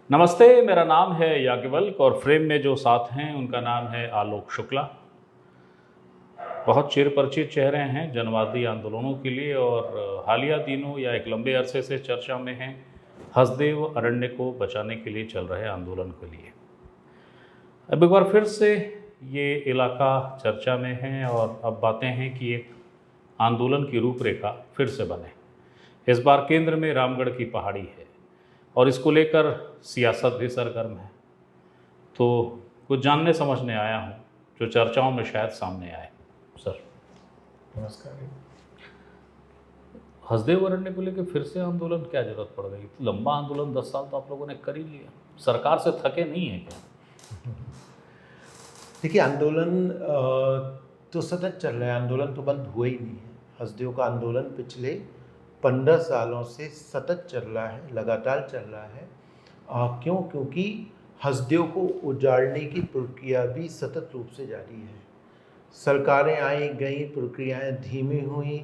नमस्ते, मेरा नाम है याज्ञवल्क और फ्रेम में जो साथ हैं उनका नाम है आलोक शुक्ला। बहुत चिरपरिचित चेहरे हैं जनवादी आंदोलनों के लिए और हालिया दिनों या एक लंबे अरसे से चर्चा में हैं हसदेव अरण्य को बचाने के लिए चल रहे आंदोलन के लिए। अब एक बार फिर से ये इलाका चर्चा में है और अब बातें हैं कि एक आंदोलन की रूपरेखा फिर से बने। इस बार केंद्र में रामगढ़ की पहाड़ी है और इसको लेकर सियासत भी सरगर्म है। तो कुछ जानने समझने आया हूँ जो चर्चाओं में शायद सामने आए। सर नमस्कार। हसदेव अरण्य को लेकर फिर से आंदोलन, क्या जरूरत पड़ गई? लंबा आंदोलन 10 साल तो आप लोगों ने कर ही लिया, सरकार से थके नहीं है क्या? देखिए, आंदोलन तो सतत चल रहा है, आंदोलन तो बंद हुआ ही नहीं है। हसदेव का आंदोलन पिछले 15 सालों से सतत चल रहा है, लगातार चल रहा है। क्यों? क्योंकि हसदेव को उजाड़ने की प्रक्रिया भी सतत रूप से जारी है। सरकारें आई गई, प्रक्रियाएं धीमी हुई,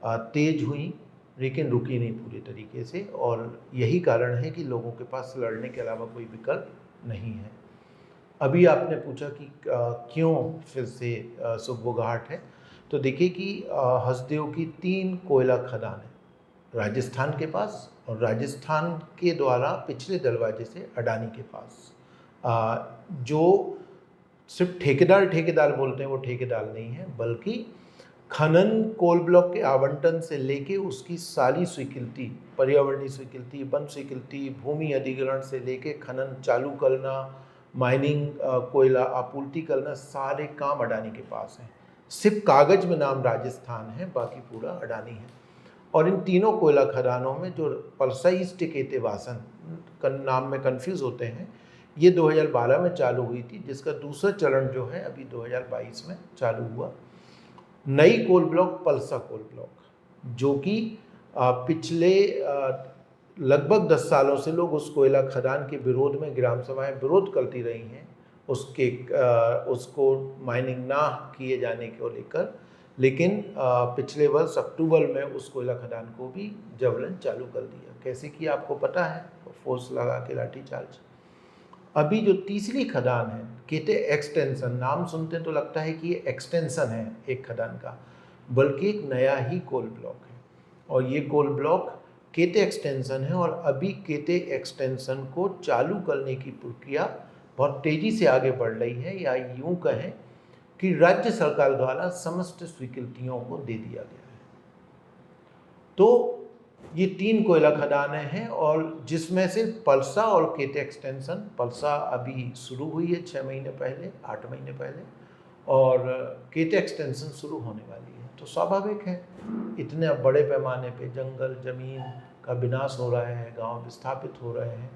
तेज हुई, लेकिन रुकी नहीं पूरे तरीके से। और यही कारण है कि लोगों के पास लड़ने के अलावा कोई विकल्प नहीं है। अभी आपने पूछा कि क्यों फिर से सुगबुगाहट है। तो देखिए कि हसदेव की 3 कोयला खदान है राजस्थान के पास, और राजस्थान के द्वारा पिछले दरवाजे से अडानी के पास। जो सिर्फ ठेकेदार बोलते हैं, वो ठेकेदार नहीं है, बल्कि खनन कोल ब्लॉक के आवंटन से लेके उसकी सारी स्वीकृति, पर्यावरणीय स्वीकृति, वन स्वीकृति, भूमि अधिग्रहण से लेके खनन चालू करना, माइनिंग, कोयला आपूर्ति करना, सारे काम अडानी के पास हैं। सिर्फ कागज में नाम राजस्थान है, बाकी पूरा अडानी है। और इन तीनों कोयला खदानों में जो परसाई टिकेते वासन नाम में कंफ्यूज होते हैं, ये 2012 में चालू हुई थी, जिसका दूसरा चरण जो है अभी 2022 में चालू हुआ। नई coal block Palsa coal block, जो कि पिछले लगभग 10 सालों से लोग उस कोयला खदान के विरोध में ग्राम सभाएं विरोध करती रही हैं, उसको माइनिंग ना किए जाने को लेकर। लेकिन पिछले वर्ष अक्टूबर में उस कोयला खदान को भी जबरन चालू कर दिया। कैसे किया आपको पता है? फोर्स लगा के, लाठी चार्ज। अभी जो तीसरी खदान है केते एक्सटेंशन, नाम सुनते तो लगता है कि ये एक्सटेंशन है एक खदान का, बल्कि एक नया ही कोल ब्लॉक है। और ये कोल ब्लॉक केते एक्सटेंशन है, और अभी केते एक्सटेंशन को चालू करने की प्रक्रिया बहुत तेज़ी से आगे बढ़ रही है, या यूँ कहें कि राज्य सरकार द्वारा समस्त स्वीकृतियों को दे दिया गया है। तो ये 3 कोयला खदानें हैं, और जिसमें से पलसा और केते एक्सटेंशन, पलसा अभी शुरू हुई है 6 महीने पहले, 8 महीने पहले, और केते एक्सटेंशन शुरू होने वाली है। तो स्वाभाविक है, इतने बड़े पैमाने पे जंगल ज़मीन का विनाश हो रहा है, गांव विस्थापित हो रहे हैं,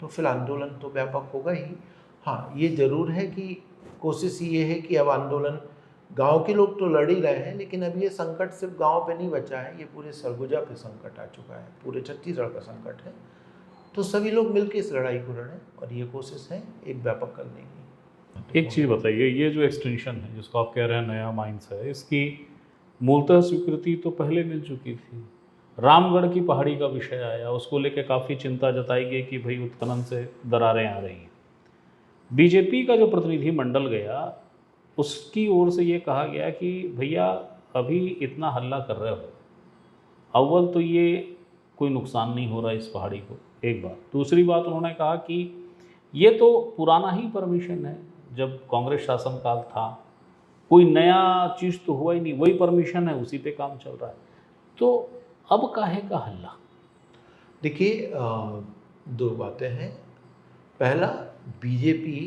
तो फिर आंदोलन तो व्यापक होगा ही। हाँ, ये ज़रूर है कि कोशिश ये है कि अब आंदोलन, गांव के लोग तो लड़ ही रहे हैं, लेकिन अब ये संकट सिर्फ गांव पे नहीं बचा है, ये पूरे सरगुजा पे संकट आ चुका है, पूरे छत्तीसगढ़ का संकट है। तो सभी लोग मिलकर इस लड़ाई को लड़ें, और ये कोशिश है एक व्यापक करने की। एक चीज़ बताइए, ये जो एक्सटेंशन है जिसको आप कह रहे हैं नया माइंस है, इसकी मूलतः स्वीकृति तो पहले मिल चुकी थी। रामगढ़ की पहाड़ी का विषय आया, उसको लेकर काफ़ी चिंता जताई गई कि भाई उत्खनन से दरारें आ रही हैं। बीजेपी का जो प्रतिनिधि मंडल गया, उसकी ओर से ये कहा गया कि भैया अभी इतना हल्ला कर रहे हो, अव्वल तो ये कोई नुकसान नहीं हो रहा इस पहाड़ी को, एक बात। दूसरी बात, उन्होंने कहा कि ये तो पुराना ही परमिशन है, जब कांग्रेस शासनकाल था, कोई नया चीज़ तो हुआ ही नहीं, वही परमिशन है, उसी पे काम चल रहा है। तो अब काहे का हल्ला? देखिए, 2 बातें हैं। पहला, बीजेपी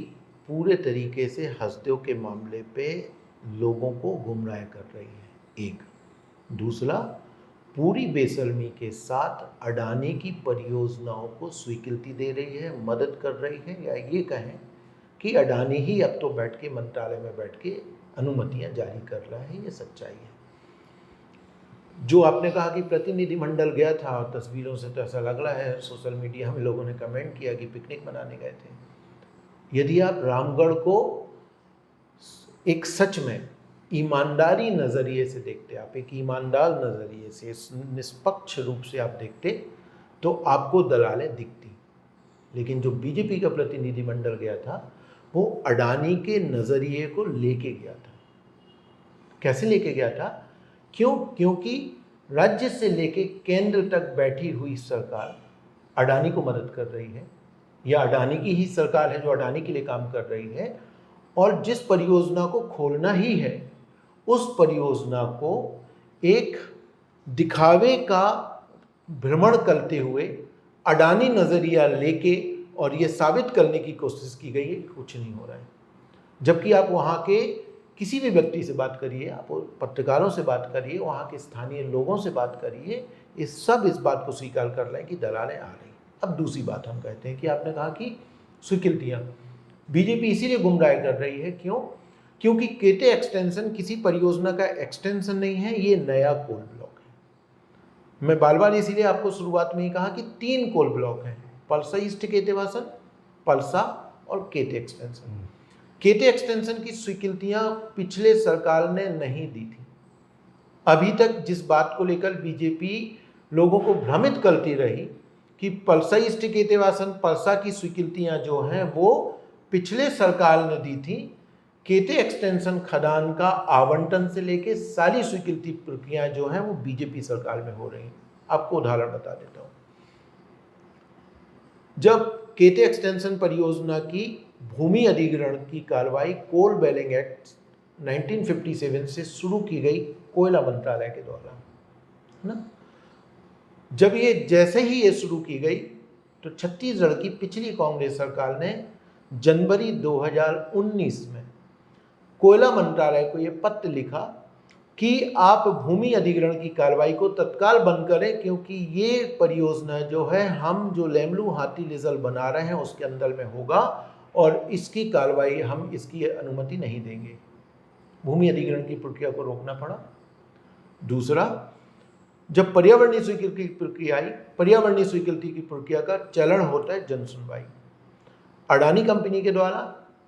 पूरे तरीके से हसदेव के मामले पे लोगों को गुमराह कर रही है, एक। दूसरा, पूरी बेशर्मी के साथ अडानी की परियोजनाओं को स्वीकृति दे रही है, मदद कर रही है, या ये कहें कि अडानी ही अब तो बैठ के मंत्रालय में बैठ के अनुमतियां जारी कर रहा है। ये सच्चाई है। जो आपने कहा कि प्रतिनिधिमंडल गया था, और तस्वीरों से तो ऐसा लग रहा है, सोशल मीडिया में लोगों ने कमेंट किया कि पिकनिक मनाने गए थे। यदि आप रामगढ़ को एक सच में ईमानदारी नज़रिए से देखते, आप एक ईमानदार नज़रिए से, निष्पक्ष रूप से आप देखते, तो आपको दलालें दिखती। लेकिन जो बीजेपी का प्रतिनिधिमंडल गया था वो अडानी के नज़रिए को लेके गया था। कैसे लेके गया था? क्योंकि राज्य से लेके केंद्र तक बैठी हुई सरकार अडानी को मदद कर रही है, या अडानी की ही सरकार है जो अडानी के लिए काम कर रही है, और जिस परियोजना को खोलना ही है उस परियोजना को एक दिखावे का भ्रमण करते हुए अडानी नज़रिया लेके और ये साबित करने की कोशिश की गई है कि कुछ नहीं हो रहा है। जबकि आप वहाँ के किसी भी व्यक्ति से बात करिए, आप पत्रकारों से बात करिए, वहाँ के स्थानीय लोगों से बात करिए, ये सब इस बात को स्वीकार कर रहे हैं कि दलालें आ रही। अब दूसरी बात हम कहते हैं कि आपने कहा कि स्वीकृतियाँ बीजेपी इसीलिए गुमराह कर रही है, क्यों? क्योंकि केटे एक्सटेंशन किसी परियोजना का एक्सटेंशन नहीं है, ये नया कोल ब्लॉक है। मैं बार बार इसीलिए आपको शुरुआत में ही कहा कि 3 कोल ब्लॉक हैं, पलसा ईस्ट केतेवासन, पलसा और केटे एक्सटेंशन। केटे एक्सटेंशन की स्वीकृतियां पिछले सरकार ने नहीं दी थी। अभी तक जिस बात को लेकर बीजेपी लोगों को भ्रमित करती रही कि पलसा ईस्ट केतेवासन पलसा की स्वीकृतियां जो हैं वो पिछले सरकार ने दी थी, केटे एक्सटेंशन खदान का आवंटन से लेके सारी स्वीकृति प्रक्रियाएं जो हैं वो बीजेपी सरकार में हो रही हैं। आपको उदाहरण बता देता हूँ। जब केटे एक्सटेंशन परियोजना की भूमि अधिग्रहण की कार्रवाई कोल बेलिंग एक्ट 1957 से शुरू की गई कोयला मंत्रालय के द्वारा, है ना? जब ये जैसे ही ये शुरू की गई तो छत्तीसगढ़ की पिछली कांग्रेस सरकार ने जनवरी 2019 में कोयला मंत्रालय को ये पत्र लिखा कि आप भूमि अधिग्रहण की कार्रवाई को तत्काल बंद करें, क्योंकि ये परियोजना जो है हम जो लेमलू हाथी लिजल बना रहे हैं उसके अंदर में होगा और इसकी कार्रवाई हम इसकी अनुमति नहीं देंगे। भूमि अधिग्रहण की प्रक्रिया को रोकना पड़ा। दूसरा, जब पर्यावरणीय स्वीकृति की प्रक्रिया आई, पर्यावरणीय स्वीकृति की प्रक्रिया का चलन होता है जन सुनवाई। अडानी कंपनी के द्वारा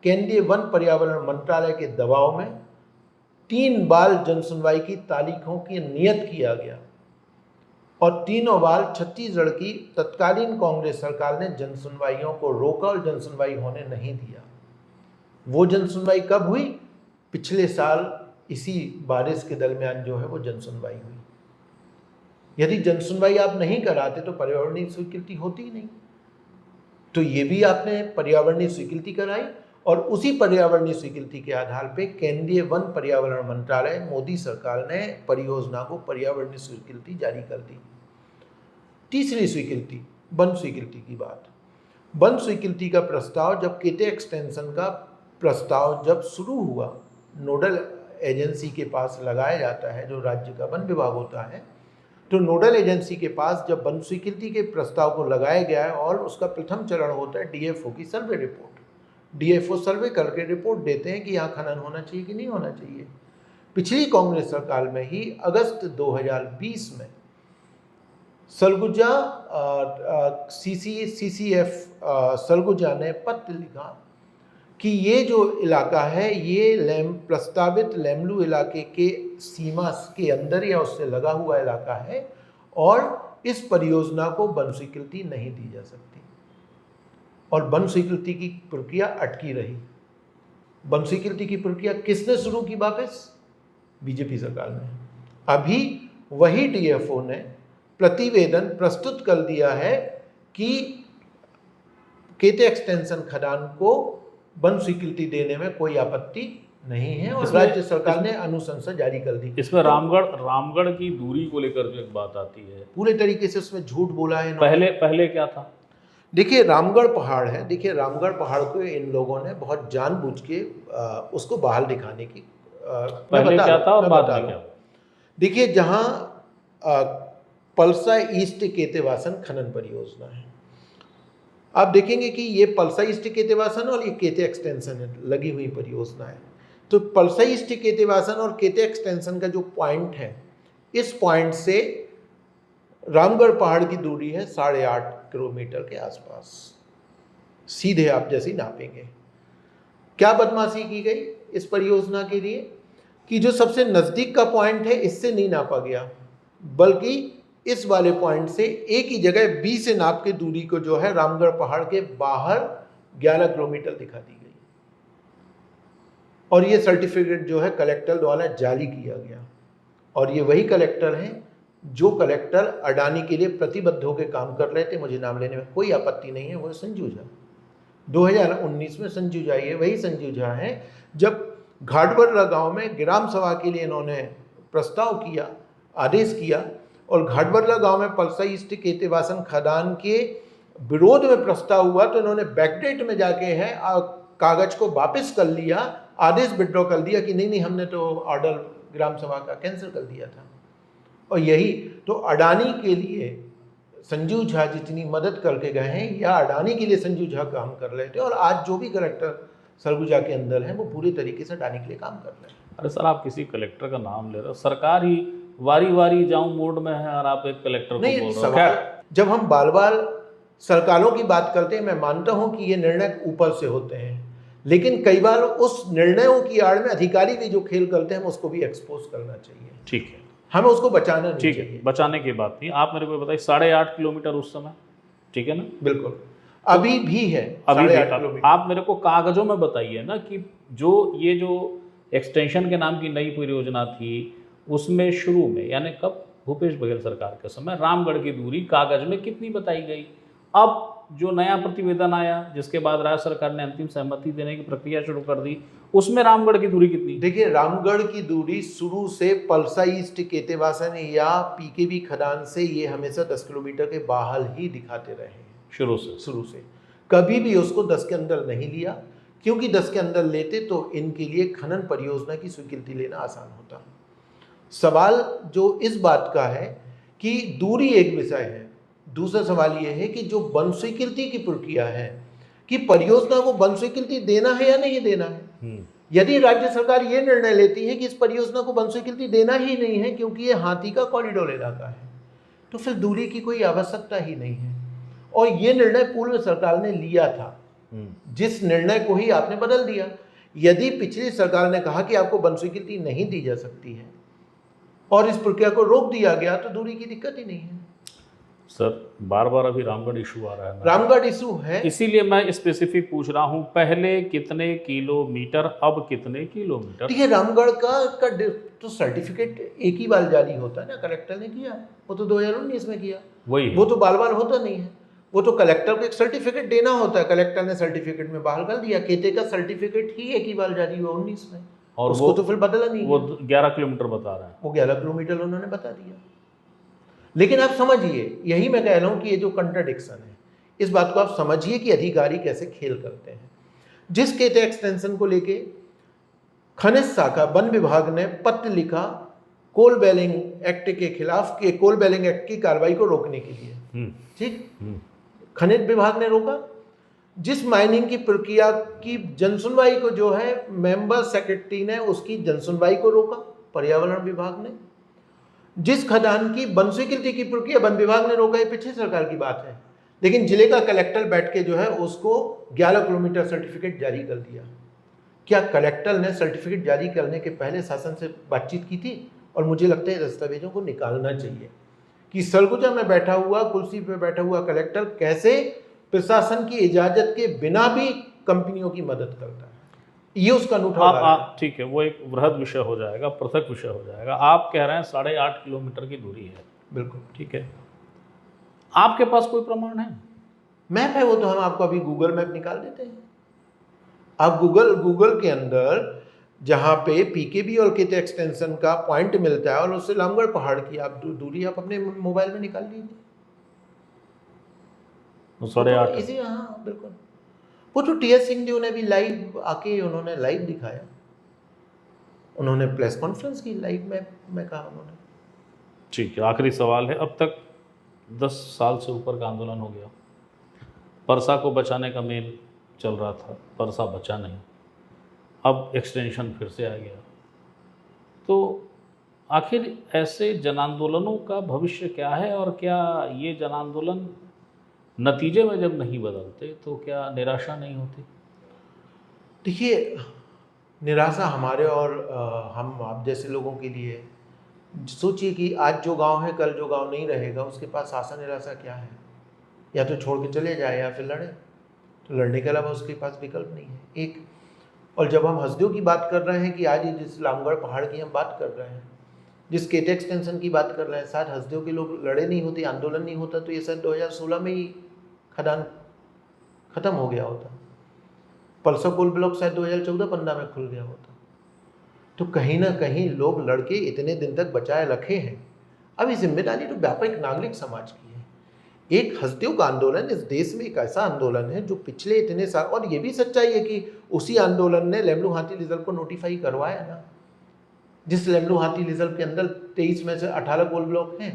केंद्रीय वन पर्यावरण मंत्रालय के दबाव में 3 बार जन सुनवाई की तारीखों की नियत किया गया और तीनों बार छत्तीसगढ़ की तत्कालीन कांग्रेस सरकार ने जन सुनवाइयों को रोका और जन सुनवाई होने नहीं दिया। वो जन सुनवाई कब हुई? पिछले साल इसी बारिश के दरमियान जो है वो जन सुनवाई हुई। यदि जन सुनवाई आप नहीं कराते तो पर्यावरणीय स्वीकृति होती ही नहीं। तो ये भी आपने पर्यावरणीय स्वीकृति कराई और उसी पर्यावरणीय स्वीकृति के आधार पे केंद्रीय वन पर्यावरण मंत्रालय मोदी सरकार ने परियोजना को पर्यावरणीय स्वीकृति जारी कर दी। तीसरी स्वीकृति, वन स्वीकृति की बात। वन स्वीकृति का प्रस्ताव, जब केटे एक्सटेंशन का प्रस्ताव जब शुरू हुआ, नोडल एजेंसी के पास लगाया जाता है, जो राज्य का वन विभाग होता है, तो नोडल एजेंसी के पास जब वन स्वीकृति के प्रस्ताव को लगाया गया है और उसका प्रथम चरण होता है डीएफओ की सर्वे रिपोर्ट। डीएफओ सर्वे करके रिपोर्ट देते हैं कि यहाँ खनन होना चाहिए कि नहीं होना चाहिए। पिछली कांग्रेस सरकार में ही अगस्त 2020 में सरगुजा सीसीएफ सरगुजा ने पत्र लिखा कि ये जो इलाका है ये प्रस्तावित लेमलू इलाके के सीमा के अंदर या उससे लगा हुआ इलाका है और इस परियोजना को वन स्वीकृति नहीं दी जा सकती। और वन स्वीकृति की प्रक्रिया अटकी रही। वन स्वीकृति की प्रक्रिया किसने शुरू की वापस? बीजेपी सरकार ने। अभी वही डीएफओ ने प्रतिवेदन प्रस्तुत कर दिया है कि केटे एक्सटेंशन खदान को वन स्वीकृति देने में कोई आपत्ति नहीं है और राज्य सरकार ने अनुशंसा जारी कर दी। इसमें रामगढ़ की दूरी को लेकर जो एक बात आती है, पूरे तरीके से उसमें झूठ बोला है। पहले क्या था? देखिए, रामगढ़ पहाड़ है। देखिए, रामगढ़ पहाड़ को इन लोगों ने बहुत जानबूझ के उसको बहाल दिखाने की पहले क्या था और बाद में क्या? देखिए, जहाँ पलसा ईस्ट केतेवासन खनन परियोजना है, आप देखेंगे कि ये पलसा ईस्ट केतेवासन और ये केटे एक्सटेंशन लगी हुई परियोजना है। तो पलसा ईस्ट केतेवासन और केटे एक्सटेंशन का जो पॉइंट है, इस पॉइंट से रामगढ़ पहाड़ की दूरी है 8.5 किलोमीटर के आसपास। सीधे आप जैसे नापेंगे। क्या बदमाशी की गई इस परियोजना के लिए कि जो सबसे नज़दीक का पॉइंट है इससे नहीं नापा गया, बल्कि इस वाले पॉइंट से एक ही जगह बी से नाप के दूरी को जो है रामगढ़ पहाड़ के बाहर 11 किलोमीटर दिखा दी गई, और ये सर्टिफिकेट जो है कलेक्टर द्वारा जारी किया गया। और ये वही कलेक्टर हैं जो कलेक्टर अडानी के लिए प्रतिबद्ध होकर काम कर रहे थे, मुझे नाम लेने में कोई आपत्ति नहीं है, वो संजू झा। 2019 में संजू झा, ये वही संजू झा हैं जब घाटबरला गांव में ग्राम सभा के लिए इन्होंने प्रस्ताव किया, आदेश किया, और घाटबरला गांव में पलसा ईस्ट केतेवासन खदान के विरोध में प्रस्ताव हुआ तो इन्होंने बैकडेट में जाके है कागज को वापस कर लिया, आदेश विड्रॉ कर दिया कि नहीं हमने तो ऑर्डर ग्राम सभा का कैंसिल कर दिया था। और यही तो अडानी के लिए संजू झा जितनी मदद करके गए हैं, या अडानी के लिए संजू झा काम कर रहे थे, और आज जो भी कलेक्टर सरगुजा के अंदर है वो पूरी तरीके से अडानी के लिए काम कर रहे हैं। अरे सर, आप किसी कलेक्टर का नाम ले रहे हो, सरकार ही वारी वारी जाऊं मोड में है और आप एक कलेक्टर को बोल रहे हो। सवाल जब हम बाल बाल सरकारों की बात करते हैं, मैं मानता हूं कि ये निर्णय ऊपर से होते हैं, लेकिन कई बार उस निर्णयों की आड़ में अधिकारी भी जो खेल करते हैं उसको भी एक्सपोज करना चाहिए। ठीक है, हमें उसको बचाना नहीं ठीक चाहिए। है, बचाने की बात नहीं। आप मेरे को बताइए 8.5 किलोमीटर उस समय, ठीक है ना? बिल्कुल, अभी भी है अभी 8.5 किलोमीटर। आप मेरे को कागजों में बताइए ना कि जो ये जो एक्सटेंशन के नाम की नई परियोजना थी उसमें शुरू में, यानी कब, भूपेश बघेल सरकार के समय, रामगढ़ की दूरी कागज में कितनी बताई गई। अब जो नया प्रतिवेदन आया जिसके बाद राज्य सरकार ने अंतिम सहमति देने की प्रक्रिया शुरू कर दी, उसमें रामगढ़ की दूरी कितनी? देखिए, रामगढ़ की दूरी शुरू से पलसा ईस्ट केतेवासन या पीकेबी खदान से ये हमेशा 10 किलोमीटर के बाहर ही दिखाते रहे हैं। शुरू से कभी भी उसको 10 के अंदर नहीं लिया, क्योंकि 10 के अंदर लेते तो इनके लिए खनन परियोजना की स्वीकृति लेना आसान होता। सवाल जो इस बात का है कि दूरी एक विषय है, दूसरा सवाल यह है कि जो वन स्वीकृति की प्रक्रिया है कि परियोजना को वन स्वीकृति देना है या नहीं देना है। यदि राज्य सरकार ये निर्णय लेती है कि इस परियोजना को वन स्वीकृति देना ही नहीं है क्योंकि ये हाथी का कॉरिडोर इलाका है, तो फिर दूरी की कोई आवश्यकता ही नहीं है। और ये निर्णय पूर्व सरकार ने लिया था, जिस निर्णय को ही आपने बदल दिया। यदि पिछली सरकार ने कहा कि आपको वन स्वीकृति नहीं दी जा सकती है और इस प्रक्रिया को रोक दिया गया, तो दूरी की दिक्कत ही नहीं है। सर, बार बार अभी रामगढ़ इशू आ रहा है ना? रामगढ़ इशू है, इसीलिए मैं स्पेसिफिक पूछ रहा हूँ, पहले कितने किलोमीटर, अब कितने किलोमीटर? देखिए, रामगढ़ का तो सर्टिफिकेट एक ही बार जारी होता है ना, कलेक्टर ने किया, वो तो 2019 में किया, वही वो तो बार बार होता नहीं है, वो तो कलेक्टर को एक सर्टिफिकेट देना होता है, कलेक्टर ने सर्टिफिकेट में बहाल कर दिया। केते का सर्टिफिकेट ही एक ही बार जारी हुआ 19 में, और उसको तो फिर बदला नहीं, वो 11 किलोमीटर बता रहा है, वो 11 किलोमीटर उन्होंने बता दिया। लेकिन आप समझिए, यही मैं कह रहा हूं कि ये जो कंट्राडिक्शन है, इस बात को आप समझिए कि अधिकारी कैसे खेल करते हैं। जिस केते एक्सटेंशन को लेके खनिज शाखा वन विभाग ने पत्र लिखा कोल बेलिंग एक्ट के खिलाफ, के कोल बेलिंग एक्ट की कार्रवाई को रोकने के लिए, ठीक, खनिज विभाग ने रोका। जिस माइनिंग की प्रक्रिया की जनसुनवाई को जो है मेंबर सेक्रेटरी ने उसकी जनसुनवाई को रोका, पर्यावरण विभाग ने। जिस खदान की वन स्वीकृति की प्रक्रिया वन विभाग ने रोका, ये पिछली सरकार की बात है, लेकिन जिले का कलेक्टर बैठ के जो है उसको 11 किलोमीटर सर्टिफिकेट जारी कर दिया। क्या कलेक्टर ने सर्टिफिकेट जारी करने के पहले शासन से बातचीत की थी? और मुझे लगता है दस्तावेजों को निकालना चाहिए कि सरगुजा में बैठा हुआ, कुर्सी पे बैठा हुआ कलेक्टर कैसे प्रशासन की इजाजत के बिना भी कंपनियों की मदद करता है। ये उसका अनूठा, ठीक है, वो एक वृहद विषय हो जाएगा, पृथक विषय हो जाएगा। आप कह रहे हैं 8.5 किलोमीटर की दूरी है, बिल्कुल ठीक है, आपके पास कोई प्रमाण है? मैप है, वो तो हम आपको अभी गूगल मैप निकाल देते हैं। आप गूगल के अंदर जहाँ पे पीकेबी और केते एक्सटेंशन का पॉइंट मिलता है और उससे रामगढ़ पहाड़ की आप दूरी आप अपने मोबाइल में निकाल लीजिए। 8.5 इसी, हाँ बिल्कुल। वो तो टी एस सिंहदेव ने भी लाइव आके उन्होंने लाइव दिखाया, उन्होंने प्रेस कॉन्फ्रेंस की लाइव में कहा उन्होंने। ठीक है, आखिरी सवाल है, अब तक 10 साल से ऊपर का आंदोलन हो गया, परसा को बचाने का मेल चल रहा था, परसा बचा नहीं, अब एक्सटेंशन फिर से आ गया, तो आखिर ऐसे जन आंदोलनों का भविष्य क्या है? और क्या ये जन आंदोलन नतीजे में जब नहीं बदलते तो क्या निराशा नहीं होती? देखिए, निराशा हमारे और हम आप जैसे लोगों के लिए सोचिए कि आज जो गांव है कल जो गांव नहीं रहेगा, उसके पास आशा निराशा क्या है? या तो छोड़ के चले जाए या फिर लड़े। तो लड़ने के अलावा उसके पास विकल्प नहीं है एक। और जब हम हसदेव की बात कर रहे हैं कि आज ये जिस रामगढ़ पहाड़ की हम बात कर रहे हैं, जिस केटे एक्सटेंशन की बात कर रहे हैं, शायद हसदेव के लोग लड़े नहीं होते, आंदोलन नहीं होता तो ये शायद 2016 में ही खदान खत्म हो गया होता। पल्सर कोल ब्लॉक शायद 2014-15 में खुल गया होता। तो कहीं ना कहीं लोग लड़के इतने दिन तक बचाए रखे हैं। अब ये जिम्मेदारी तो व्यापक नागरिक समाज की है। एक हसदेव का आंदोलन इस देश में एक ऐसा आंदोलन है जो पिछले इतने साल, और ये भी सच्चाई है कि उसी आंदोलन ने लेमरू हाथी रिजर्व को नोटिफाई करवाया ना, जिस लेमरू हाथी रिजर्व के अंदर 23 में से 18 कोल ब्लॉक हैं।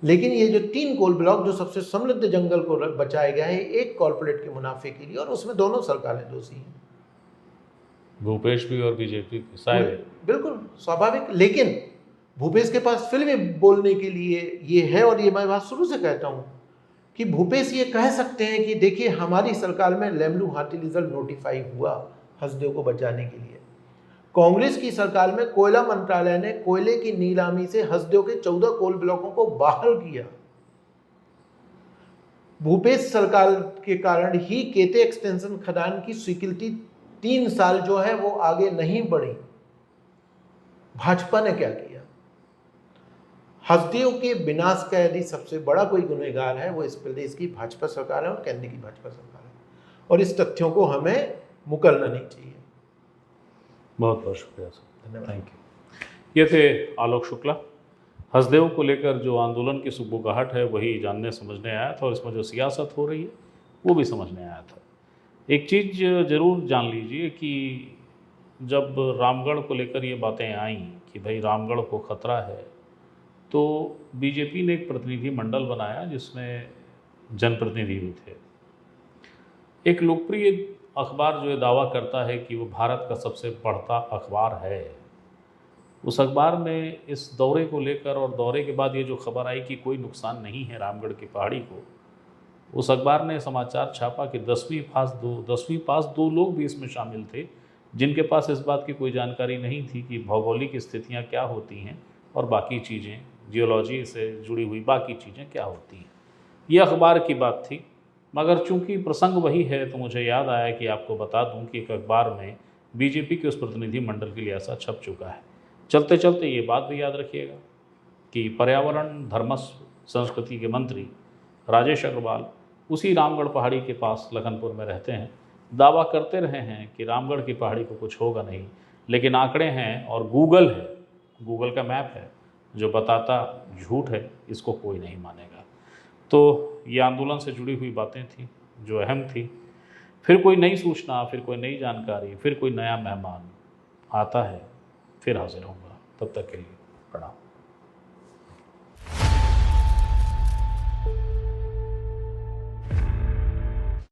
लेकिन ये जो 3 कोल ब्लॉक जो सबसे समृद्ध जंगल को बचाया गया है एक कॉर्पोरेट के मुनाफे के लिए, और उसमें दोनों सरकारें दोषी हैं, भूपेश भी और बीजेपी की शायद। बिल्कुल स्वाभाविक। लेकिन भूपेश के पास फिल्में बोलने के लिए ये है, और ये मैं बात शुरू से कहता हूँ कि भूपेश ये कह सकते हैं कि देखिए हमारी सरकार में लेमरू हाथी रिजर्व नोटिफाई हुआ हसदेव को बचाने के लिए। कांग्रेस की सरकार में कोयला मंत्रालय ने कोयले की नीलामी से हसदेव के 14 कोल ब्लॉकों को बहाल किया। भूपेश सरकार के कारण ही केते एक्सटेंशन खदान की स्वीकृति 3 साल जो है वो आगे नहीं बढ़ी। भाजपा ने क्या किया? हसदेव के विनाश का यदि सबसे बड़ा कोई गुनहगार है वो इस प्रदेश की भाजपा सरकार है और केंद्र की भाजपा सरकार है, और इस तथ्यों को हमें मुकरना नहीं चाहिए। बहुत बहुत शुक्रिया सर, धन्यवाद। Thank you. ये थे आलोक शुक्ला। हसदेव को लेकर जो आंदोलन की सुगबुगाहट है वही जानने समझने आया था, और इसमें जो सियासत हो रही है वो भी समझने आया था। एक चीज़ ज़रूर जान लीजिए कि जब रामगढ़ को लेकर ये बातें आईं कि भाई रामगढ़ को खतरा है, तो बीजेपी ने एक प्रतिनिधि मंडल बनाया जिसमें जनप्रतिनिधि भी थे। एक लोकप्रिय अखबार जो ये दावा करता है कि वो भारत का सबसे बढ़ता अखबार है, उस अखबार में इस दौरे को लेकर और दौरे के बाद ये जो खबर आई कि कोई नुकसान नहीं है रामगढ़ की पहाड़ी को, उस अखबार ने समाचार छापा कि 10वीं पास दो लोग भी इसमें शामिल थे जिनके पास इस बात की कोई जानकारी नहीं थी कि भौगोलिक स्थितियाँ क्या होती हैं और बाकी चीज़ें, जियोलॉजी से जुड़ी हुई बाकी चीज़ें क्या होती हैं। ये अखबार की बात थी, मगर चूंकि प्रसंग वही है तो मुझे याद आया कि आपको बता दूं कि एक अखबार में बीजेपी के उस प्रतिनिधि मंडल के लिए ऐसा छप चुका है। चलते चलते ये बात भी याद रखिएगा कि पर्यावरण, धर्मस्व, संस्कृति के मंत्री राजेश अग्रवाल उसी रामगढ़ पहाड़ी के पास लखनपुर में रहते हैं। दावा करते रहे हैं कि रामगढ़ की पहाड़ी को कुछ होगा नहीं, लेकिन आंकड़े हैं और गूगल है, गूगल का मैप है जो बताता झूठ है, इसको कोई नहीं मानेगा। तो ये आंदोलन से जुड़ी हुई बातें थी जो अहम थी। फिर कोई नई सूचना, फिर कोई नई जानकारी, फिर कोई नया मेहमान आता है, फिर हाजिर होऊंगा। तब तक के लिए प्रणाम।